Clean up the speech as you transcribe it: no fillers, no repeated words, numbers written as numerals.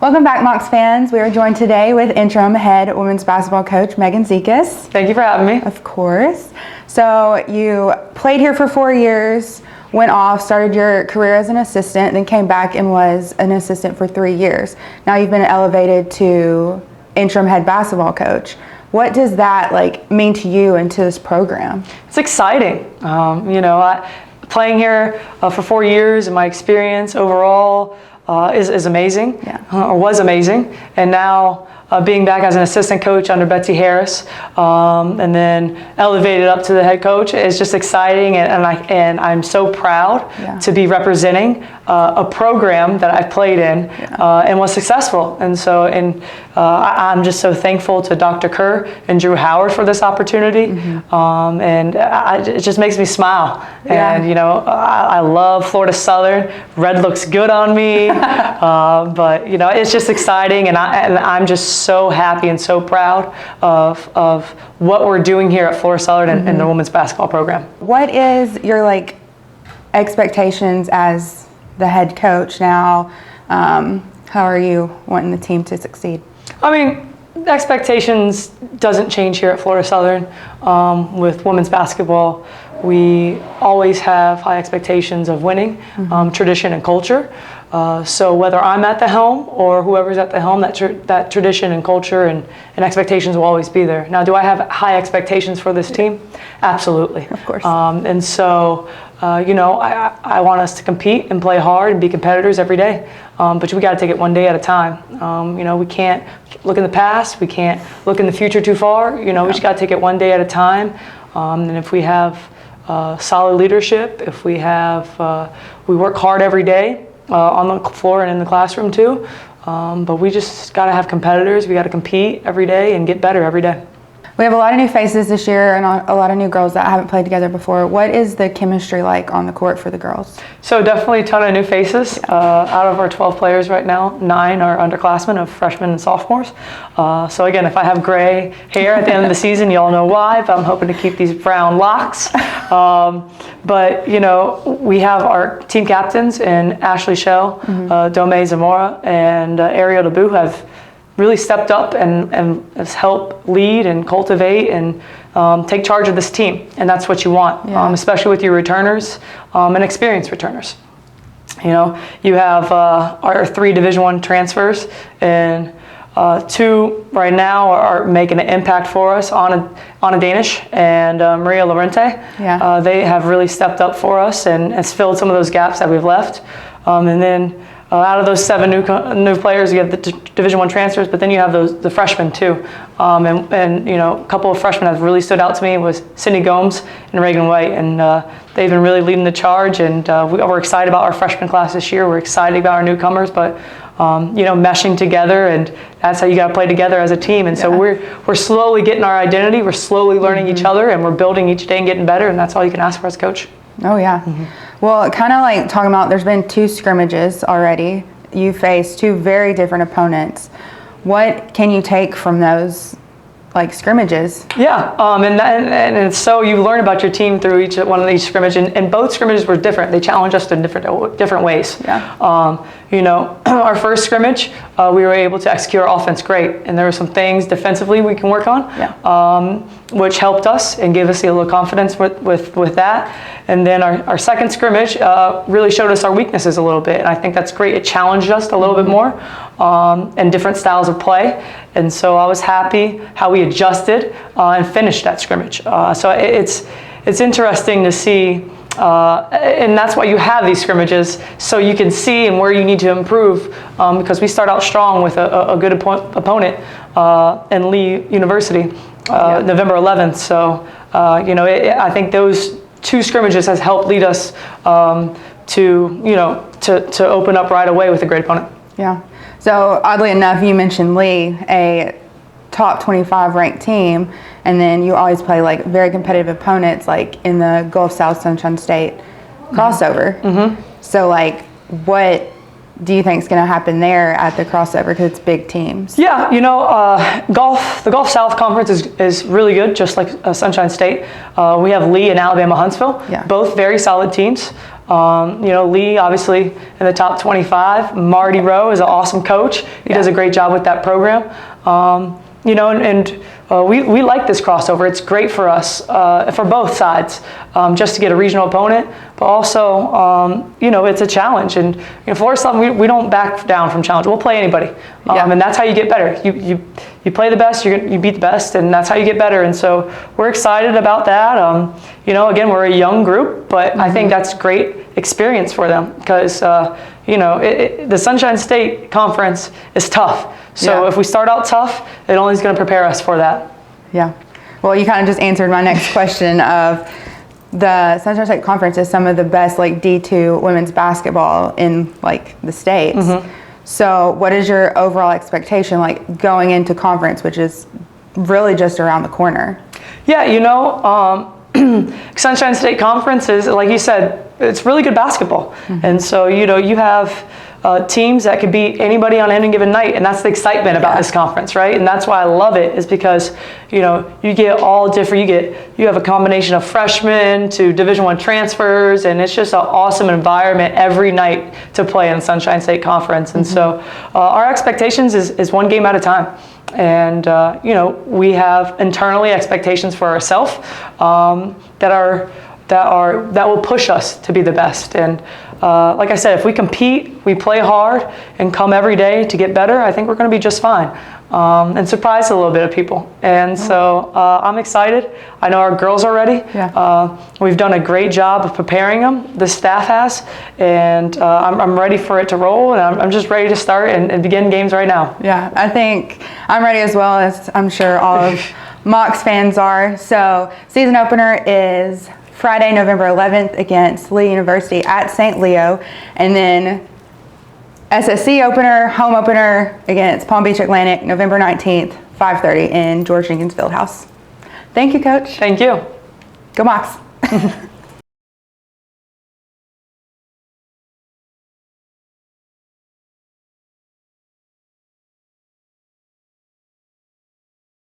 Welcome back, Mocs fans. We are joined today with Interim head women's basketball coach Megan Dzikas. Thank you for having me. Of course. So you played here for 4 years, went off, started your career as an assistant, then came back and was an assistant for 3 years. Now you've been elevated to interim head basketball coach. What does that mean to you and to this program? It's exciting. Playing here for 4 years and my experience overall is amazing, or was amazing. And now being back as an assistant coach under Betsy Harris, and then elevated up to the head coach is just exciting, and I'm so proud to be representing a program that I played in and was successful. And so, I'm just so thankful to Dr. Kerr and Drew Howard for this opportunity, it just makes me smile. And I love Florida Southern. Red looks good on me, but it's just exciting, and I'm just so happy and so proud of what we're doing here at Florida Southern and the women's basketball program. What is your expectations as the head coach now? How are you wanting the team to succeed? I mean, expectations doesn't change here at Florida Southern. With women's basketball, we always have high expectations of winning, tradition and culture. So whether I'm at the helm or whoever's at the helm, that tradition and culture and expectations will always be there. Now, do I have high expectations for this team? Absolutely. Of course. And so, I want us to compete and play hard and be competitors every day. But we got to take it one day at a time. We can't look in the past. We can't look in the future too far. We just got to take it one day at a time. And if we have solid leadership, if we work hard every day, on the floor and in the classroom too, but we just got to have competitors. We got to compete every day and get better every day. We have a lot of new faces this year and a lot of new girls that haven't played together before. What is the chemistry like on the court for the girls? So definitely a ton of new faces. Out of our 12 players right now, 9 are underclassmen of freshmen and sophomores. So again, if I have gray hair at the end of the season, you all know why, but I'm hoping to keep these brown locks. But we have our team captains in Ashley Shell, Dome Zamora, and Ariel Debu who have really stepped up and has helped lead and cultivate and take charge of this team. And that's what you want, especially with your returners and experienced returners. You have our 3 Division I transfers, and 2 right now are making an impact for us, Anna Danish and Maria Lorente. They have really stepped up for us and has filled some of those gaps that we've left. And then out of those 7 new players, you have the Division I transfers, but then you have the freshmen too. A couple of freshmen that have really stood out to me was Sydney Gomes and Reagan White, and they've been really leading the charge. And we're excited about our freshman class this year. We're excited about our newcomers, but meshing together, and that's how you got to play together as a team. And so we're slowly getting our identity. We're slowly learning each other, and we're building each day and getting better. And that's all you can ask for as a coach. Oh yeah. Well, kind of talking about, there's been 2 scrimmages already. You faced 2 very different opponents. What can you take from those scrimmages? Yeah, and so you learn about your team through each one of these scrimmages, and both scrimmages were different. They challenged us in different ways. Our first scrimmage, we were able to execute our offense great, and there were some things defensively we can work on, which helped us and gave us a little confidence with that. And then our second scrimmage really showed us our weaknesses a little bit, and I think that's great. It challenged us a little bit more, and different styles of play. And so I was happy how we adjusted and finished that scrimmage. So it's interesting to see, and that's why you have these scrimmages, so you can see and where you need to improve, because we start out strong with a good opponent in Lee University, November 11th. So I think those 2 scrimmages has helped lead us to open up right away with a great opponent. Yeah. So oddly enough, you mentioned Lee, a top 25 ranked team, and then you always play very competitive opponents in the Gulf South Sunshine State crossover. So what do you think is going to happen there at the crossover, because it's big teams? Yeah, the Gulf South Conference is really good, just like Sunshine State. We have Lee and Alabama Huntsville, both very solid teams. Lee, obviously, in the top 25. Marty Rowe is an awesome coach. He does a great job with that program. We like this crossover. It's great for us, for both sides, just to get a regional opponent, but also, it's a challenge. And for us, we don't back down from challenge. We'll play anybody, and that's how you get better. You play the best, you beat the best, and that's how you get better. And so we're excited about that. Again, we're a young group, but I think that's great experience for them because, the Sunshine State Conference is tough. So if we start out tough, it only is going to prepare us for that. Yeah. Well, you kind of just answered my next question of the Sunshine State Conference is some of the best D2 women's basketball in the states. Mm-hmm. So what is your overall expectation going into conference, which is really just around the corner? Yeah, Sunshine State Conference is, like you said, it's really good basketball. Mm-hmm. And so, you have teams that could beat anybody on any given night, and that's the excitement about this conference, right? And that's why I love it, is because, you get all different, you have a combination of freshmen to Division I transfers, and it's just an awesome environment every night to play in the Sunshine State Conference. And so our expectations is one game at a time. And, we have internally expectations for ourselves that will push us to be the best. And like I said, if we compete, we play hard, and come every day to get better, I think we're going to be just fine, and surprise a little bit of people. And so I'm excited. I know our girls are ready. Yeah. We've done a great job of preparing them. The staff has, and I'm ready for it to roll, and I'm just ready to start and begin games right now. Yeah, I think I'm ready as well, as I'm sure all of Mocs fans are. So season opener is Friday, November 11th against Lee University at St. Leo. And then SSC opener, home opener against Palm Beach Atlantic, November 19th, 5:30 in George Jenkins Fieldhouse. Thank you, Coach. Thank you. Go Mocs.